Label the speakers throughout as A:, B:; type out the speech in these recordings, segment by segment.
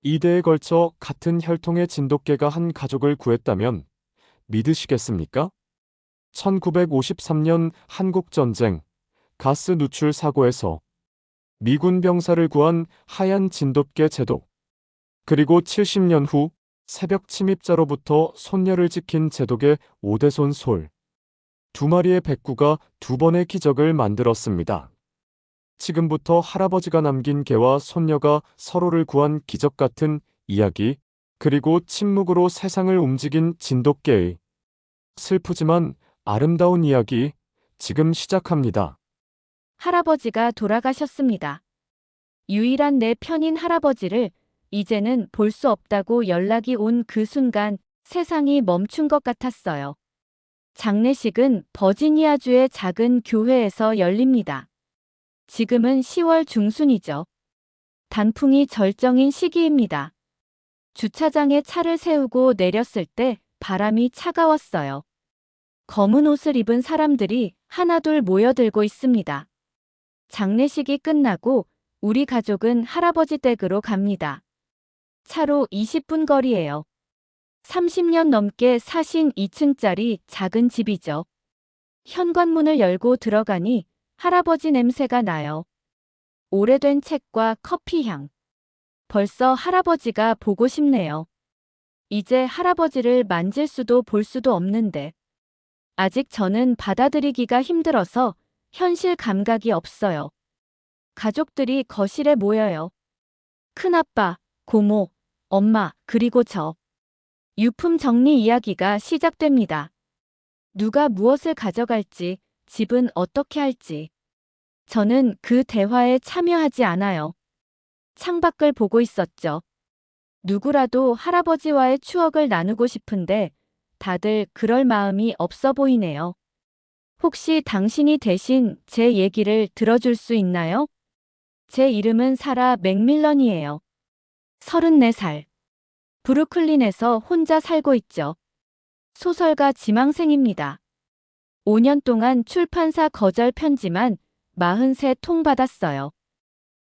A: 2대에 걸쳐 같은 혈통의 진돗개가 한 가족을 구했다면 믿으시겠습니까? 1953년 한국전쟁 가스 누출 사고에서 미군 병사를 구한 하얀 진돗개 제독, 그리고 70년 후 새벽 침입자로부터 손녀를 지킨 제독의 오대손 솔, 두 마리의 백구가 두 번의 기적을 만들었습니다. 지금부터 할아버지가 남긴 개와 손녀가 서로를 구한 기적 같은 이야기, 그리고 침묵으로 세상을 움직인 진돗개의 슬프지만 아름다운 이야기 지금 시작합니다.
B: 할아버지가 돌아가셨습니다. 유일한 내 편인 할아버지를 이제는 볼 수 없다고 연락이 온 그 순간 세상이 멈춘 것 같았어요. 장례식은 버지니아주의 작은 교회에서 열립니다. 지금은 10월 중순이죠. 단풍이 절정인 시기입니다. 주차장에 차를 세우고 내렸을 때 바람이 차가웠어요. 검은 옷을 입은 사람들이 하나둘 모여들고 있습니다. 장례식이 끝나고 우리 가족은 할아버지 댁으로 갑니다. 차로 20분 거리예요. 30년 넘게 사신 2층짜리 작은 집이죠. 현관문을 열고 들어가니 할아버지 냄새가 나요. 오래된 책과 커피 향. 벌써 할아버지가 보고 싶네요. 이제 할아버지를 만질 수도 볼 수도 없는데. 아직 저는 받아들이기가 힘들어서 현실 감각이 없어요. 가족들이 거실에 모여요. 큰아빠, 고모, 엄마, 그리고 저. 유품 정리 이야기가 시작됩니다. 누가 무엇을 가져갈지, 집은 어떻게 할지. 저는 그 대화에 참여하지 않아요. 창밖을 보고 있었죠. 누구라도 할아버지와의 추억을 나누고 싶은데 다들 그럴 마음이 없어 보이네요. 혹시 당신이 대신 제 얘기를 들어줄 수 있나요? 제 이름은 사라 맥밀런이에요. 34살. 브루클린에서 혼자 살고 있죠. 소설가 지망생입니다. 5년 동안 출판사 거절 편지만 43통 받았어요.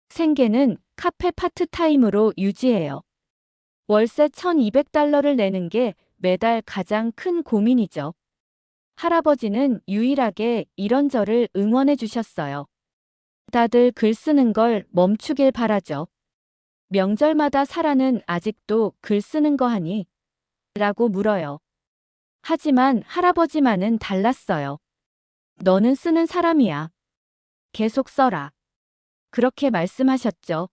B: 생계는 카페 파트타임으로 유지해요. 월세 $1200를 내는 게 매달 가장 큰 고민이죠. 할아버지는 유일하게 이런 저를 응원해 주셨어요. 다들 글 쓰는 걸 멈추길 바라죠. 명절마다 사라는 아직도 글 쓰는 거 하니? 라고 물어요. 하지만 할아버지만은 달랐어요. 너는 쓰는 사람이야. 계속 써라. 그렇게 말씀하셨죠.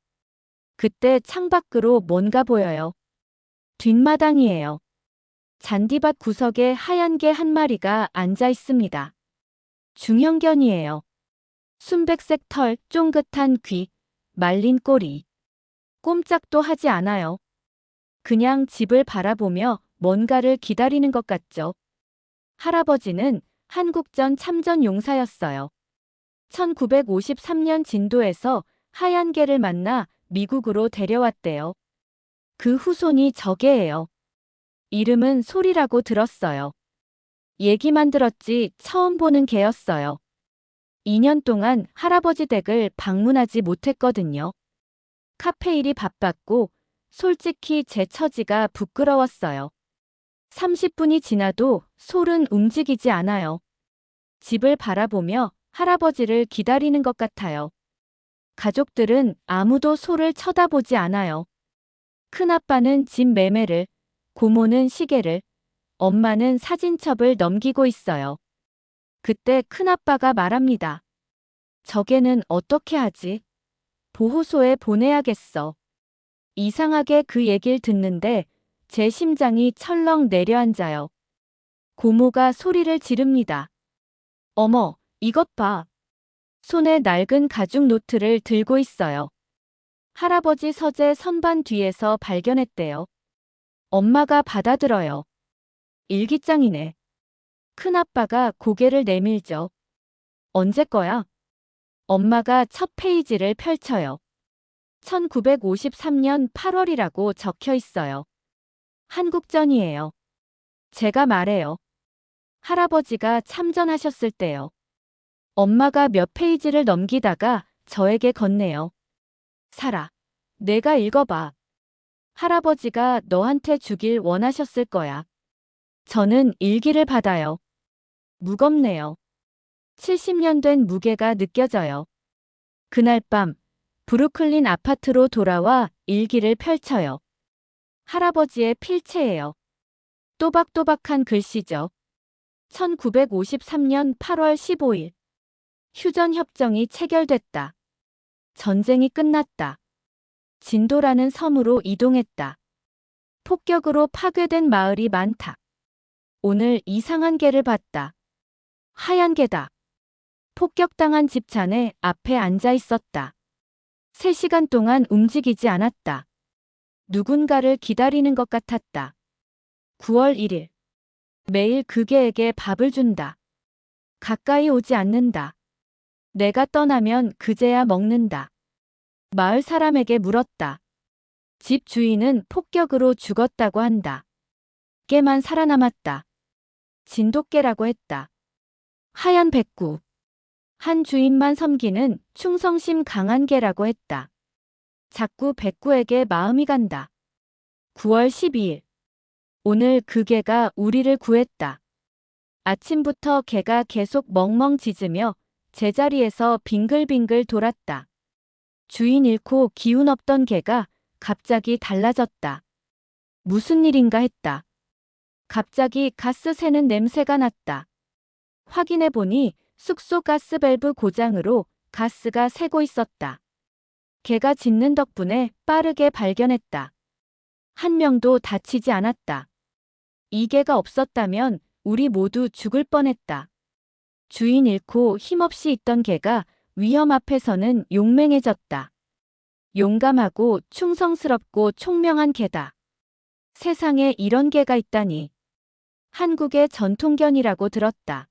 B: 그때 창밖으로 뭔가 보여요. 뒷마당이에요. 잔디밭 구석에 하얀 개 한 마리가 앉아 있습니다. 중형견이에요. 순백색 털, 쫑긋한 귀, 말린 꼬리. 꼼짝도 하지 않아요. 그냥 집을 바라보며 뭔가를 기다리는 것 같죠. 할아버지는 한국전 참전 용사였어요. 1953년 진도에서 하얀 개를 만나 미국으로 데려왔대요. 그 후손이 저게예요. 이름은 소리라고 들었어요. 얘기만 들었지 처음 보는 개였어요. 2년 동안 할아버지 댁을 방문하지 못했거든요. 카페 일이 바빴고 솔직히 제 처지가 부끄러웠어요. 30분이 지나도 솔은 움직이지 않아요. 집을 바라보며 할아버지를 기다리는 것 같아요. 가족들은 아무도 솔을 쳐다보지 않아요. 큰아빠는 집 매매를, 고모는 시계를, 엄마는 사진첩을 넘기고 있어요. 그때 큰아빠가 말합니다. 저게는 어떻게 하지? 보호소에 보내야겠어. 이상하게 그 얘길 듣는데 제 심장이 철렁 내려앉아요. 고모가 소리를 지릅니다. 어머, 이것 봐. 손에 낡은 가죽 노트를 들고 있어요. 할아버지 서재 선반 뒤에서 발견했대요. 엄마가 받아들어요. 일기장이네. 큰아빠가 고개를 내밀죠. 언제 거야? 엄마가 첫 페이지를 펼쳐요. 1953년 8월이라고 적혀 있어요. 한국전이에요. 제가 말해요. 할아버지가 참전하셨을 때요. 엄마가 몇 페이지를 넘기다가 저에게 건네요. 사라, 내가 읽어봐. 할아버지가 너한테 주길 원하셨을 거야. 저는 일기를 받아요. 무겁네요. 70년 된 무게가 느껴져요. 그날 밤, 브루클린 아파트로 돌아와 일기를 펼쳐요. 할아버지의 필체예요. 또박또박한 글씨죠. 1953년 8월 15일. 휴전협정이 체결됐다. 전쟁이 끝났다. 진도라는 섬으로 이동했다. 폭격으로 파괴된 마을이 많다. 오늘 이상한 개를 봤다. 하얀 개다. 폭격당한 집찬에 앞에 앉아 있었다. 3시간 동안 움직이지 않았다. 누군가를 기다리는 것 같았다. 9월 1일. 매일 그 개에게 밥을 준다. 가까이 오지 않는다. 내가 떠나면 그제야 먹는다. 마을 사람에게 물었다. 집 주인은 폭격으로 죽었다고 한다. 개만 살아남았다. 진돗개라고 했다. 하얀 백구. 한 주인만 섬기는 충성심 강한 개라고 했다. 자꾸 백구에게 마음이 간다. 9월 12일. 오늘 그 개가 우리를 구했다. 아침부터 개가 계속 멍멍 짖으며 제자리에서 빙글빙글 돌았다. 주인 잃고 기운 없던 개가 갑자기 달라졌다. 무슨 일인가 했다. 갑자기 가스 새는 냄새가 났다. 확인해 보니 숙소 가스 밸브 고장으로 가스가 새고 있었다. 개가 짖는 덕분에 빠르게 발견했다. 한 명도 다치지 않았다. 이 개가 없었다면 우리 모두 죽을 뻔했다. 주인 잃고 힘없이 있던 개가 위험 앞에서는 용맹해졌다. 용감하고 충성스럽고 총명한 개다. 세상에 이런 개가 있다니. 한국의 전통견이라고 들었다.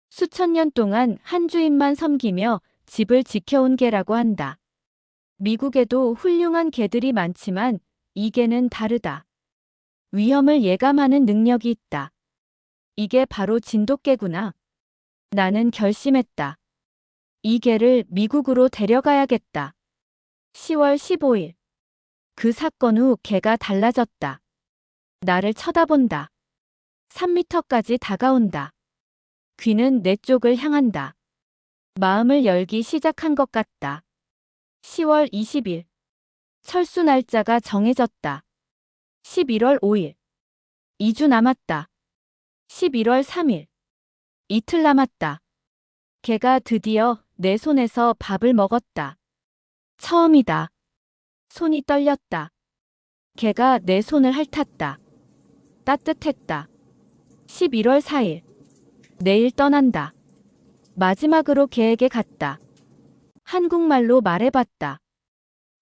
B: 수천 년 동안 한 주인만 섬기며 집을 지켜온 개라고 한다. 미국에도 훌륭한 개들이 많지만 이 개는 다르다. 위험을 예감하는 능력이 있다. 이게 바로 진돗개구나. 나는 결심했다. 이 개를 미국으로 데려가야겠다. 10월 15일. 그 사건 후 개가 달라졌다. 나를 쳐다본다. 3미터까지 다가온다. 귀는 내 쪽을 향한다. 마음을 열기 시작한 것 같다. 10월 20일. 철수 날짜가 정해졌다. 11월 5일. 2주 남았다. 11월 3일. 이틀 남았다. 개가 드디어 내 손에서 밥을 먹었다. 처음이다. 손이 떨렸다. 개가 내 손을 핥았다. 따뜻했다. 11월 4일. 내일 떠난다. 마지막으로 개에게 갔다. 한국말로 말해봤다.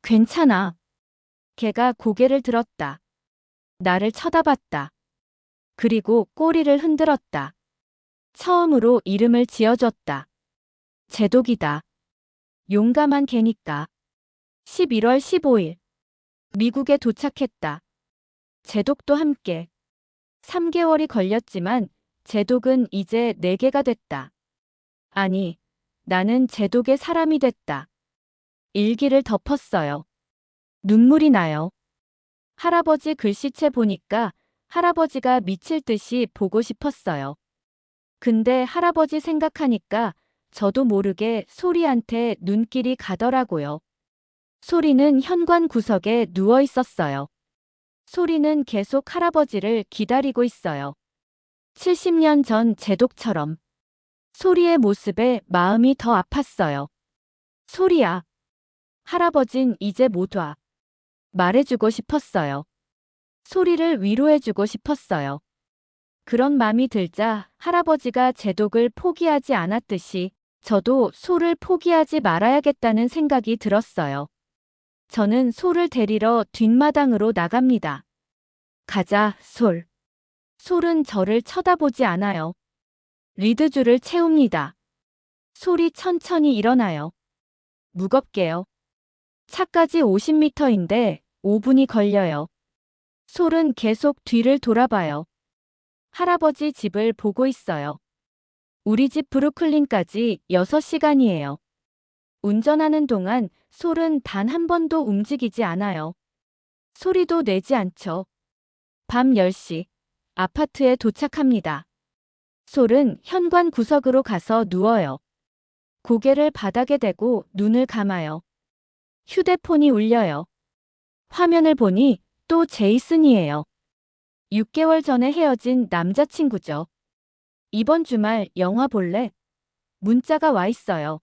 B: 괜찮아. 개가 고개를 들었다. 나를 쳐다봤다. 그리고 꼬리를 흔들었다. 처음으로 이름을 지어줬다. 제독이다. 용감한 개니까. 11월 15일. 미국에 도착했다. 제독도 함께. 3개월이 걸렸지만 제독은 이제 4개가 됐다. 아니, 나는 제독의 사람이 됐다. 일기를 덮었어요. 눈물이 나요. 할아버지 글씨체 보니까 할아버지가 미칠 듯이 보고 싶었어요. 근데 할아버지 생각하니까 저도 모르게 소리한테 눈길이 가더라고요. 소리는 현관 구석에 누워 있었어요. 소리는 계속 할아버지를 기다리고 있어요. 70년 전 제독처럼. 소리의 모습에 마음이 더 아팠어요. 소리야. 할아버진 이제 못 와. 말해주고 싶었어요. 소리를 위로해주고 싶었어요. 그런 마음이 들자 할아버지가 제독을 포기하지 않았듯이 저도 소를 포기하지 말아야겠다는 생각이 들었어요. 저는 소를 데리러 뒷마당으로 나갑니다. 가자, 솔. 솔은 저를 쳐다보지 않아요. 리드줄을 채웁니다. 솔이 천천히 일어나요. 무겁게요. 차까지 50m인데 5분이 걸려요. 솔은 계속 뒤를 돌아봐요. 할아버지 집을 보고 있어요. 우리 집 브루클린까지 6시간이에요. 운전하는 동안 솔은 단 한 번도 움직이지 않아요. 소리도 내지 않죠. 밤 10시 아파트에 도착합니다. 솔은 현관 구석으로 가서 누워요. 고개를 바닥에 대고 눈을 감아요. 휴대폰이 울려요. 화면을 보니 또 제이슨이에요. 6개월 전에 헤어진 남자친구죠. 이번 주말 영화 볼래? 문자가 와 있어요.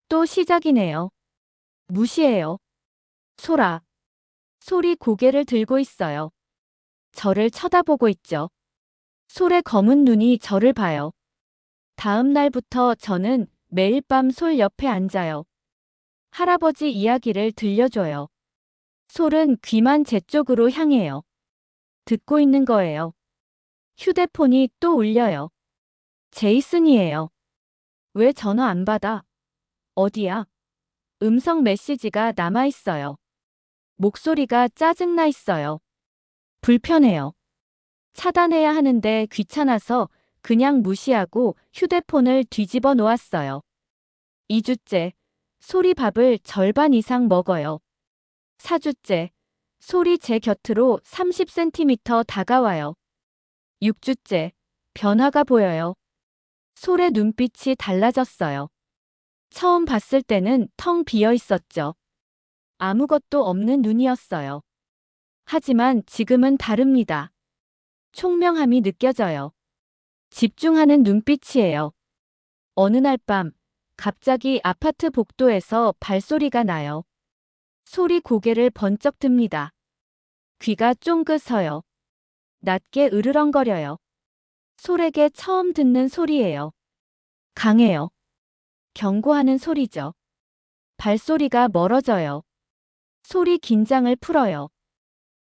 B: 또 시작이네요. 무시해요. 소라. 솔이 고개를 들고 있어요. 저를 쳐다보고 있죠. 솔의 검은 눈이 저를 봐요. 다음 날부터 저는 매일 밤 솔 옆에 앉아요. 할아버지 이야기를 들려줘요. 솔은 귀만 제 쪽으로 향해요. 듣고 있는 거예요. 휴대폰이 또 울려요. 제이슨이에요. 왜 전화 안 받아? 어디야? 음성 메시지가 남아 있어요. 목소리가 짜증나 있어요. 불편해요. 차단해야 하는데 귀찮아서 그냥 무시하고 휴대폰을 뒤집어 놓았어요. 2주째, 솔이 밥을 절반 이상 먹어요. 4주째, 솔이 제 곁으로 30cm 다가와요. 6주째, 변화가 보여요. 솔의 눈빛이 달라졌어요. 처음 봤을 때는 텅 비어 있었죠. 아무것도 없는 눈이었어요. 하지만 지금은 다릅니다. 총명함이 느껴져요. 집중하는 눈빛이에요. 어느 날 밤, 갑자기 아파트 복도에서 발소리가 나요. 솔이 고개를 번쩍 듭니다. 귀가 쫑긋 서요. 낮게 으르렁거려요. 솔에게 처음 듣는 소리예요. 강해요. 경고하는 소리죠. 발소리가 멀어져요. 솔이 긴장을 풀어요.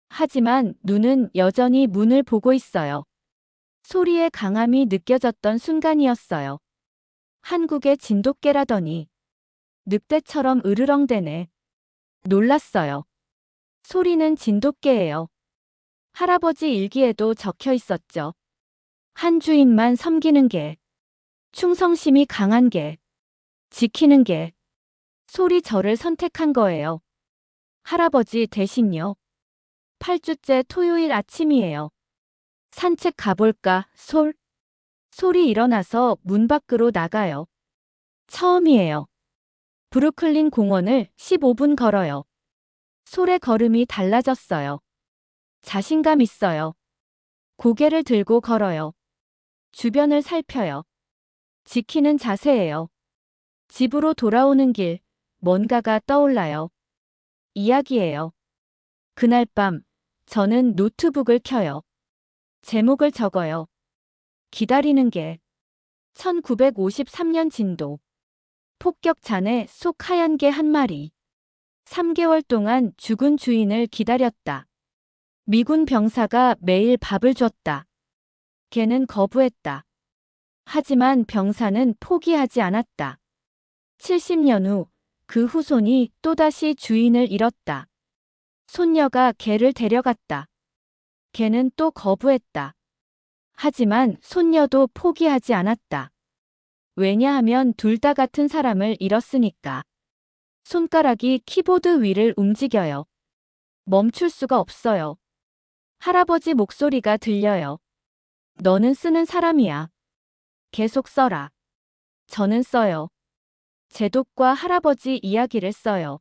B: 하지만 눈은 여전히 문을 보고 있어요. 소리의 강함이 느껴졌던 순간이었어요. 한국의 진돗개라더니 늑대처럼 으르렁대네. 놀랐어요. 소리는 진돗개예요. 할아버지 일기에도 적혀 있었죠. 한 주인만 섬기는 개. 충성심이 강한 개. 지키는 개. 솔이 저를 선택한 거예요. 할아버지 대신요. 8주째 토요일 아침이에요. 산책 가볼까, 솔? 솔이 일어나서 문 밖으로 나가요. 처음이에요. 브루클린 공원을 15분 걸어요. 솔의 걸음이 달라졌어요. 자신감 있어요. 고개를 들고 걸어요. 주변을 살펴요. 지키는 자세예요. 집으로 돌아오는 길, 뭔가가 떠올라요. 이야기예요. 그날 밤, 저는 노트북을 켜요. 제목을 적어요. 기다리는 게. 1953년 진도. 폭격 잔에 속 하얀 개 한 마리. 3개월 동안 죽은 주인을 기다렸다. 미군 병사가 매일 밥을 줬다. 개는 거부했다. 하지만 병사는 포기하지 않았다. 70년 후, 그 후손이 또다시 주인을 잃었다. 손녀가 개를 데려갔다. 개는 또 거부했다. 하지만 손녀도 포기하지 않았다. 왜냐하면 둘 다 같은 사람을 잃었으니까. 손가락이 키보드 위를 움직여요. 멈출 수가 없어요. 할아버지 목소리가 들려요. 너는 쓰는 사람이야. 계속 써라. 저는 써요. 제독과 할아버지 이야기를 써요.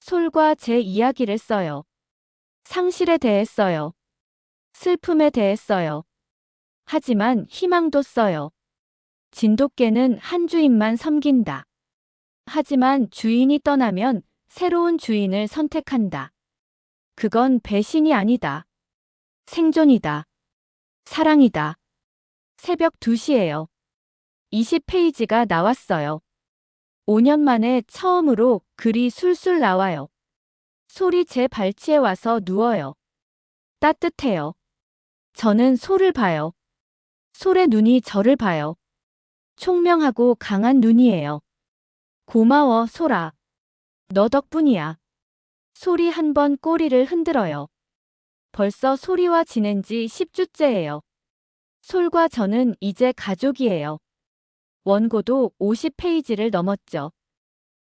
B: 솔과 제 이야기를 써요. 상실에 대해 써요. 슬픔에 대해 써요. 하지만 희망도 써요. 진돗개는 한 주인만 섬긴다. 하지만 주인이 떠나면 새로운 주인을 선택한다. 그건 배신이 아니다. 생존이다. 사랑이다. 새벽 2시예요. 20페이지가 나왔어요. 5년 만에 처음으로 글이 술술 나와요. 솔이 제 발치에 와서 누워요. 따뜻해요. 저는 솔을 봐요. 솔의 눈이 저를 봐요. 총명하고 강한 눈이에요. 고마워, 솔아. 너 덕분이야. 솔이 한 번 꼬리를 흔들어요. 벌써 솔이와 지낸 지 10주째예요. 솔과 저는 이제 가족이에요. 원고도 50페이지를 넘었죠.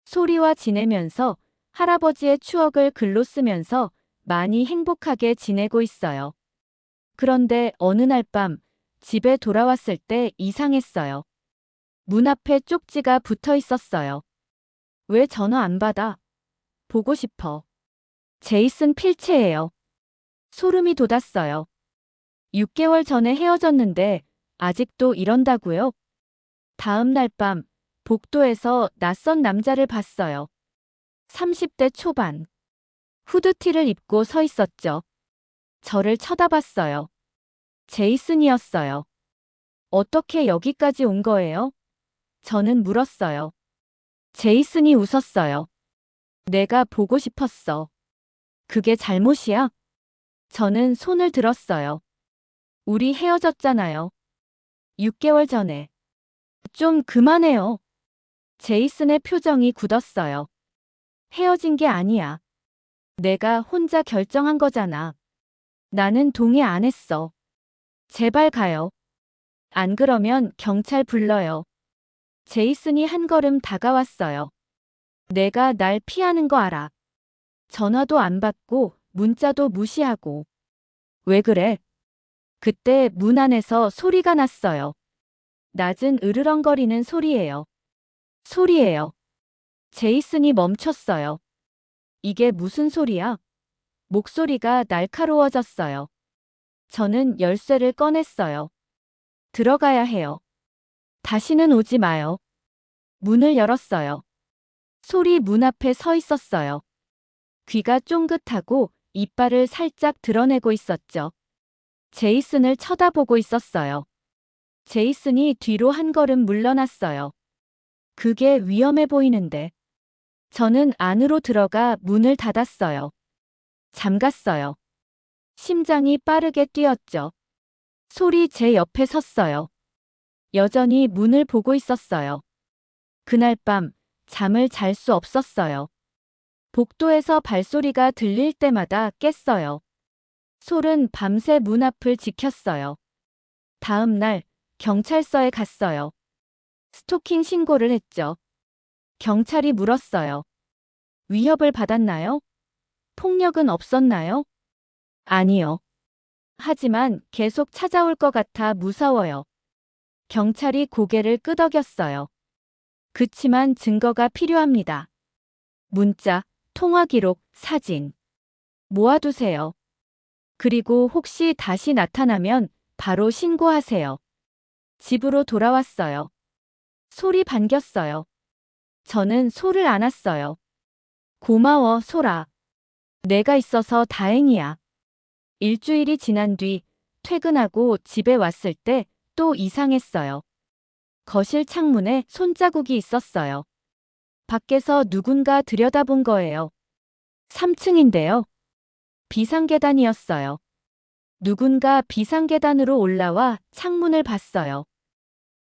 B: 솔이와 지내면서 할아버지의 추억을 글로 쓰면서 많이 행복하게 지내고 있어요. 그런데 어느 날 밤 집에 돌아왔을 때 이상했어요. 문 앞에 쪽지가 붙어 있었어요. 왜 전화 안 받아? 보고 싶어. 제이슨 필체예요. 소름이 돋았어요. 6개월 전에 헤어졌는데 아직도 이런다고요? 다음 날 밤 복도에서 낯선 남자를 봤어요. 30대 초반. 후드티를 입고 서 있었죠. 저를 쳐다봤어요. 제이슨이었어요. 어떻게 여기까지 온 거예요? 저는 물었어요. 제이슨이 웃었어요. 내가 보고 싶었어. 그게 잘못이야? 저는 손을 들었어요. 우리 헤어졌잖아요. 6개월 전에. 좀 그만해요. 제이슨의 표정이 굳었어요. 헤어진 게 아니야. 내가 혼자 결정한 거잖아. 나는 동의 안 했어. 제발 가요. 안 그러면 경찰 불러요. 제이슨이 한 걸음 다가왔어요. 내가 날 피하는 거 알아. 전화도 안 받고 문자도 무시하고. 왜 그래? 그때 문 안에서 소리가 났어요. 낮은 으르렁거리는 소리예요. 소리예요. 제이슨이 멈췄어요. 이게 무슨 소리야? 목소리가 날카로워졌어요. 저는 열쇠를 꺼냈어요. 들어가야 해요. 다시는 오지 마요. 문을 열었어요. 소리 문 앞에 서 있었어요. 귀가 쫑긋하고 이빨을 살짝 드러내고 있었죠. 제이슨을 쳐다보고 있었어요. 제이슨이 뒤로 한 걸음 물러났어요. 그게 위험해 보이는데. 저는 안으로 들어가 문을 닫았어요. 잠갔어요. 심장이 빠르게 뛰었죠. 소리 제 옆에 섰어요. 여전히 문을 보고 있었어요. 그날 밤 잠을 잘 수 없었어요. 복도에서 발소리가 들릴 때마다 깼어요. 솔은 밤새 문 앞을 지켰어요. 다음 날 경찰서에 갔어요. 스토킹 신고를 했죠. 경찰이 물었어요. 위협을 받았나요? 폭력은 없었나요? 아니요. 하지만 계속 찾아올 것 같아 무서워요. 경찰이 고개를 끄덕였어요. 그치만 증거가 필요합니다. 문자, 통화 기록, 사진. 모아두세요. 그리고 혹시 다시 나타나면 바로 신고하세요. 집으로 돌아왔어요. 솔이 반겼어요. 저는 솔을 안았어요. 고마워, 솔아. 내가 있어서 다행이야. 일주일이 지난 뒤 퇴근하고 집에 왔을 때 또 이상했어요. 거실 창문에 손자국이 있었어요. 밖에서 누군가 들여다본 거예요. 3층인데요. 비상계단이었어요. 누군가 비상계단으로 올라와 창문을 봤어요.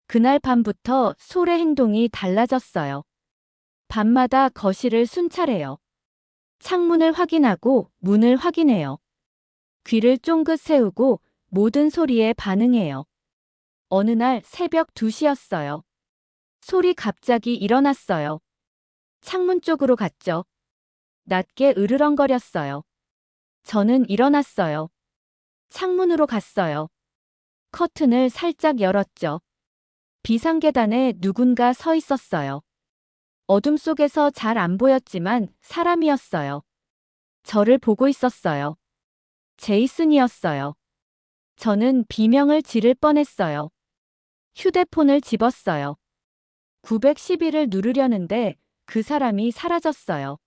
B: 그날 밤부터 솔의 행동이 달라졌어요. 밤마다 거실을 순찰해요. 창문을 확인하고 문을 확인해요. 귀를 쫑긋 세우고 모든 소리에 반응해요. 어느 날 새벽 2시였어요. 솔이 갑자기 일어났어요. 창문 쪽으로 갔죠. 낮게 으르렁거렸어요. 저는 일어났어요. 창문으로 갔어요. 커튼을 살짝 열었죠. 비상계단에 누군가 서 있었어요. 어둠 속에서 잘 안 보였지만 사람이었어요. 저를 보고 있었어요. 제이슨이었어요. 저는 비명을 지를 뻔했어요. 휴대폰을 집었어요. 911을 누르려는데 그 사람이 사라졌어요.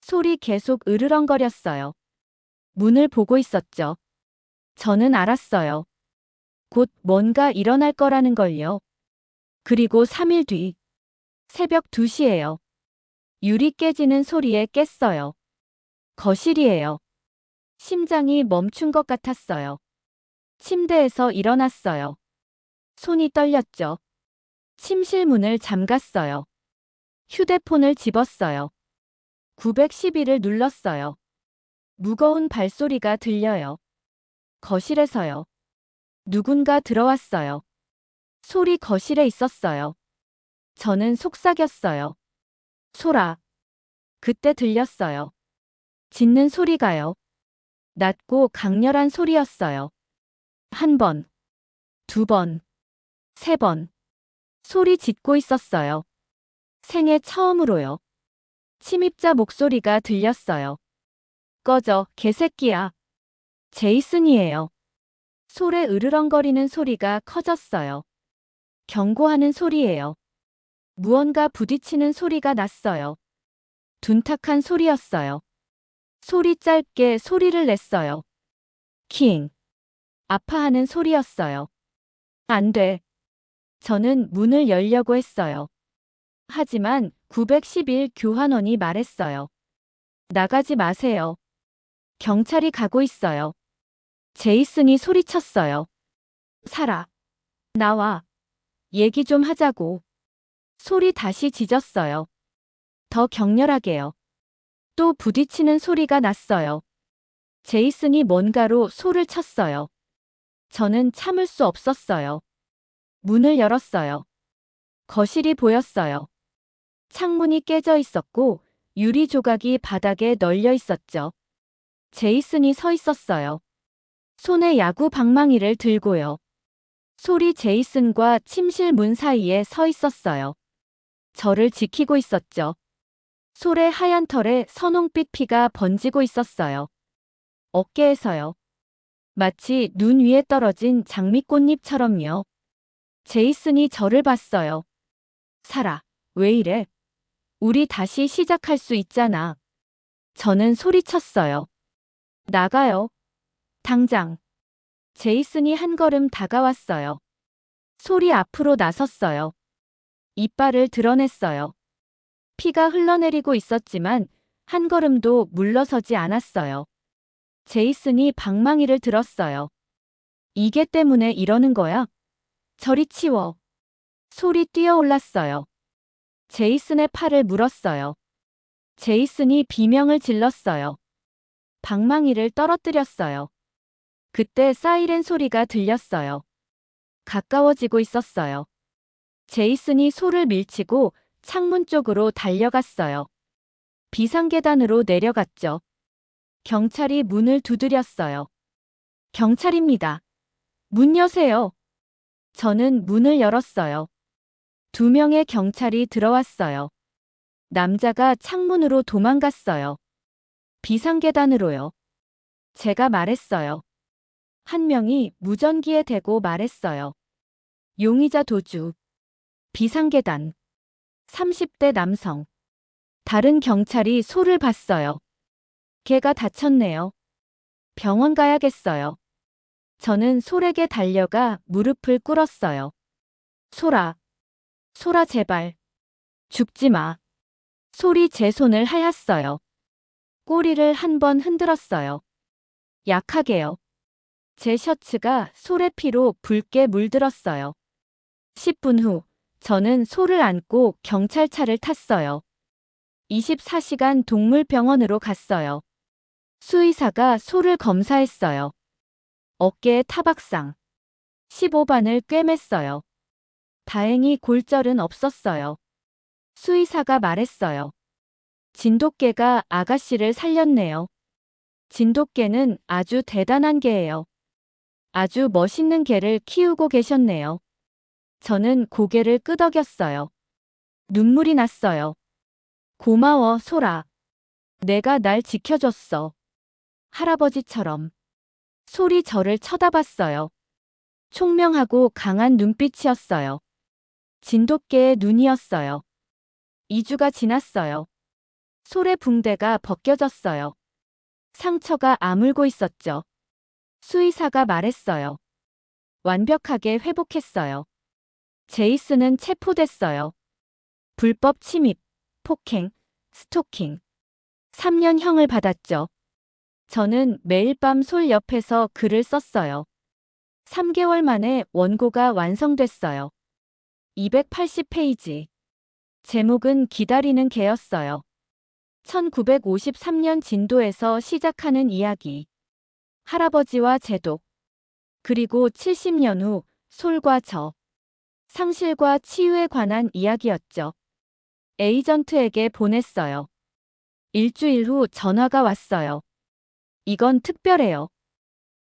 B: 소리 계속 으르렁거렸어요. 문을 보고 있었죠. 저는 알았어요. 곧 뭔가 일어날 거라는 걸요. 그리고 3일 뒤, 새벽 2시예요. 유리 깨지는 소리에 깼어요. 거실이에요. 심장이 멈춘 것 같았어요. 침대에서 일어났어요. 손이 떨렸죠. 침실 문을 잠갔어요. 휴대폰을 집었어요. 911을 눌렀어요. 무거운 발소리가 들려요. 거실에서요. 누군가 들어왔어요. 솔이 거실에 있었어요. 저는 속삭였어요. 솔아. 그때 들렸어요. 짖는 소리가요. 낮고 강렬한 소리였어요. 한 번, 두 번, 세 번. 소리 짓고 있었어요. 생애 처음으로요. 침입자 목소리가 들렸어요. 꺼져, 개새끼야. 제이슨이에요. 솔에 으르렁거리는 소리가 커졌어요. 경고하는 소리예요. 무언가 부딪히는 소리가 났어요. 둔탁한 소리였어요. 소리 짧게 소리를 냈어요. 킹. 아파하는 소리였어요. 안 돼. 저는 문을 열려고 했어요. 하지만 911 교환원이 말했어요. 나가지 마세요. 경찰이 가고 있어요. 제이슨이 소리쳤어요. 살아. 나와. 얘기 좀 하자고. 소리 다시 짖었어요. 더 격렬하게요. 또 부딪히는 소리가 났어요. 제이슨이 뭔가로 소를 쳤어요. 저는 참을 수 없었어요. 문을 열었어요. 거실이 보였어요. 창문이 깨져 있었고 유리 조각이 바닥에 널려 있었죠. 제이슨이 서 있었어요. 손에 야구 방망이를 들고요. 솔이 제이슨과 침실 문 사이에 서 있었어요. 저를 지키고 있었죠. 솔의 하얀 털에 선홍빛 피가 번지고 있었어요. 어깨에서요. 마치 눈 위에 떨어진 장미꽃잎처럼요. 제이슨이 저를 봤어요. 살아, 왜 이래? 우리 다시 시작할 수 있잖아. 저는 소리쳤어요. 나가요. 당장. 제이슨이 한 걸음 다가왔어요. 솔이 앞으로 나섰어요. 이빨을 드러냈어요. 피가 흘러내리고 있었지만 한 걸음도 물러서지 않았어요. 제이슨이 방망이를 들었어요. 이게 때문에 이러는 거야? 저리 치워. 솔이 뛰어올랐어요. 제이슨의 팔을 물었어요. 제이슨이 비명을 질렀어요. 방망이를 떨어뜨렸어요. 그때 사이렌 소리가 들렸어요. 가까워지고 있었어요. 제이슨이 솔을 밀치고 창문 쪽으로 달려갔어요. 비상계단으로 내려갔죠. 경찰이 문을 두드렸어요. 경찰입니다. 문 여세요. 저는 문을 열었어요. 2명의 경찰이 들어왔어요. 남자가 창문으로 도망갔어요. 비상계단으로요. 제가 말했어요. 한 명이 무전기에 대고 말했어요. 용의자 도주. 비상계단. 30대 남성. 다른 경찰이 소를 봤어요. 걔가 다쳤네요. 병원 가야겠어요. 저는 솔에게 달려가 무릎을 꿇었어요. 솔아. 솔아 제발. 죽지 마. 솔이 제 손을 하였어요. 꼬리를 한 번 흔들었어요. 약하게요. 제 셔츠가 솔의 피로 붉게 물들었어요. 10분 후, 저는 솔을 안고 경찰차를 탔어요. 24시간 동물병원으로 갔어요. 수의사가 솔을 검사했어요. 어깨에 타박상. 15반을 꿰맸어요. 다행히 골절은 없었어요. 수의사가 말했어요. 진돗개가 아가씨를 살렸네요. 진돗개는 아주 대단한 개예요. 아주 멋있는 개를 키우고 계셨네요. 저는 고개를 끄덕였어요. 눈물이 났어요. 고마워, 솔아. 내가 날 지켜줬어. 할아버지처럼. 솔이 저를 쳐다봤어요. 총명하고 강한 눈빛이었어요. 진돗개의 눈이었어요. 2주가 지났어요. 솔의 붕대가 벗겨졌어요. 상처가 아물고 있었죠. 수의사가 말했어요. 완벽하게 회복했어요. 제이슨은 체포됐어요. 불법 침입, 폭행, 스토킹. 3년형을 받았죠. 저는 매일 밤 솔 옆에서 글을 썼어요. 3개월 만에 원고가 완성됐어요. 280페이지. 제목은 기다리는 개였어요. 1953년 진도에서 시작하는 이야기. 할아버지와 제독. 그리고 70년 후 솔과 저. 상실과 치유에 관한 이야기였죠. 에이전트에게 보냈어요. 일주일 후 전화가 왔어요. 이건 특별해요.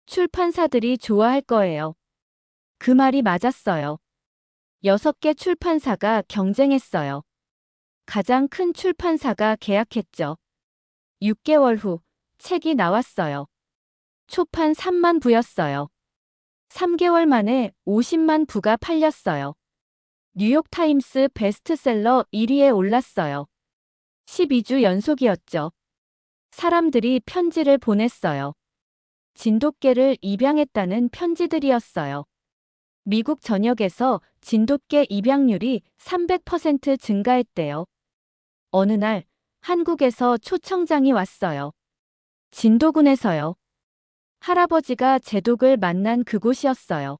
B: 출판사들이 좋아할 거예요. 그 말이 맞았어요. 6개 출판사가 경쟁했어요. 가장 큰 출판사가 계약했죠. 6개월 후 책이 나왔어요. 초판 3만 부였어요. 3개월 만에 50만 부가 팔렸어요. 뉴욕타임스 베스트셀러 1위에 올랐어요. 12주 연속이었죠. 사람들이 편지를 보냈어요. 진돗개를 입양했다는 편지들이었어요. 미국 전역에서 진돗개 입양률이 300% 증가했대요. 어느 날 한국에서 초청장이 왔어요. 진도군에서요. 할아버지가 제독을 만난 그곳이었어요.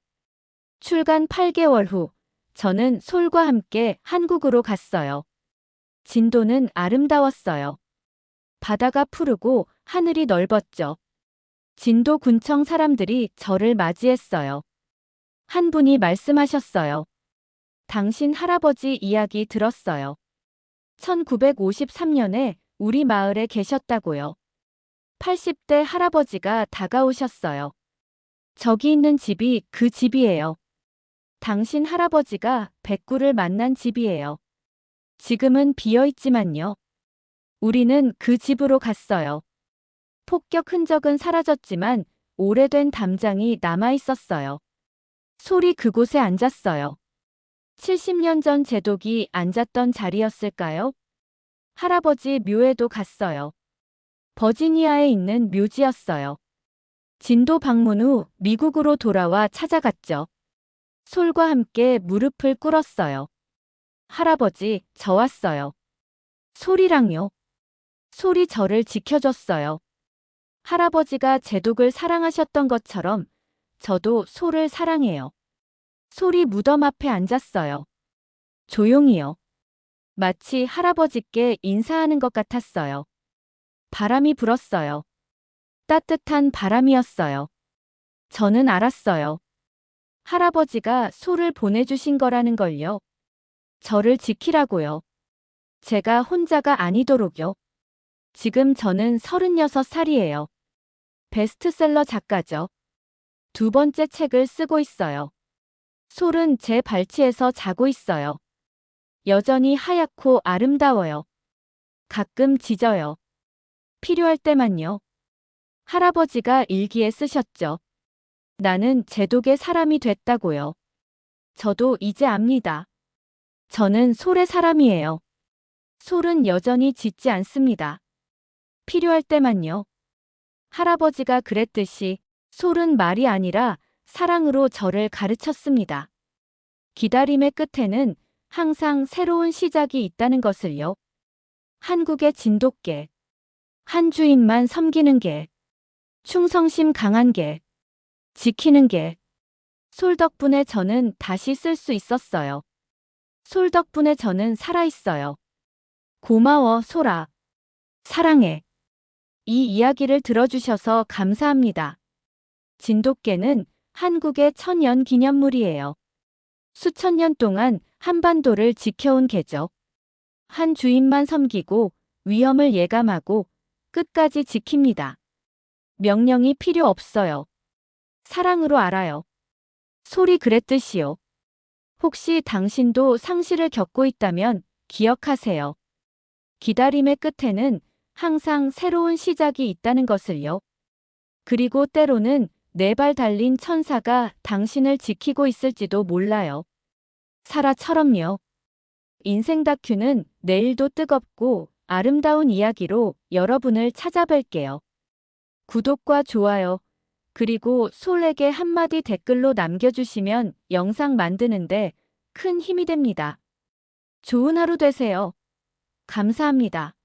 B: 출간 8개월 후 저는 솔과 함께 한국으로 갔어요. 진도는 아름다웠어요. 바다가 푸르고 하늘이 넓었죠. 진도군청 사람들이 저를 맞이했어요. 한 분이 말씀하셨어요. 당신 할아버지 이야기 들었어요. 1953년에 우리 마을에 계셨다고요. 80대 할아버지가 다가오셨어요. 저기 있는 집이 그 집이에요. 당신 할아버지가 백구를 만난 집이에요. 지금은 비어있지만요. 우리는 그 집으로 갔어요. 폭격 흔적은 사라졌지만 오래된 담장이 남아있었어요. 솔이 그곳에 앉았어요. 70년 전 제독이 앉았던 자리였을까요? 할아버지 묘에도 갔어요. 버지니아에 있는 묘지였어요. 진도 방문 후 미국으로 돌아와 찾아갔죠. 솔과 함께 무릎을 꿇었어요. 할아버지, 저 왔어요. 솔이랑요. 솔이 저를 지켜줬어요. 할아버지가 제독을 사랑하셨던 것처럼 저도 솔을 사랑해요. 솔이 무덤 앞에 앉았어요. 조용히요. 마치 할아버지께 인사하는 것 같았어요. 바람이 불었어요. 따뜻한 바람이었어요. 저는 알았어요. 할아버지가 솔을 보내주신 거라는 걸요. 저를 지키라고요. 제가 혼자가 아니도록요. 지금 저는 36살이에요. 베스트셀러 작가죠. 두 번째 책을 쓰고 있어요. 솔은 제 발치에서 자고 있어요. 여전히 하얗고 아름다워요. 가끔 짖어요. 필요할 때만요. 할아버지가 일기에 쓰셨죠. 나는 제독의 사람이 됐다고요. 저도 이제 압니다. 저는 솔의 사람이에요. 솔은 여전히 짖지 않습니다. 필요할 때만요. 할아버지가 그랬듯이 솔은 말이 아니라 사랑으로 저를 가르쳤습니다. 기다림의 끝에는 항상 새로운 시작이 있다는 것을요. 한국의 진돗개. 한 주인만 섬기는 개. 충성심 강한 개. 지키는 개. 솔 덕분에 저는 다시 쓸 수 있었어요. 솔 덕분에 저는 살아있어요. 고마워, 솔아. 사랑해. 이 이야기를 들어주셔서 감사합니다. 진돗개는 한국의 천연 기념물이에요. 수천 년 동안 한반도를 지켜온 개죠. 한 주인만 섬기고 위험을 예감하고 끝까지 지킵니다. 명령이 필요 없어요. 사랑으로 알아요. 솔이 그랬듯이요. 혹시 당신도 상실을 겪고 있다면 기억하세요. 기다림의 끝에는 항상 새로운 시작이 있다는 것을요. 그리고 때로는 4발 달린 천사가 당신을 지키고 있을지도 몰라요. 사라처럼요. 인생 다큐는 내일도 뜨겁고 아름다운 이야기로 여러분을 찾아뵐게요. 구독과 좋아요, 그리고 솔에게 한마디 댓글로 남겨주시면 영상 만드는데 큰 힘이 됩니다. 좋은 하루 되세요. 감사합니다.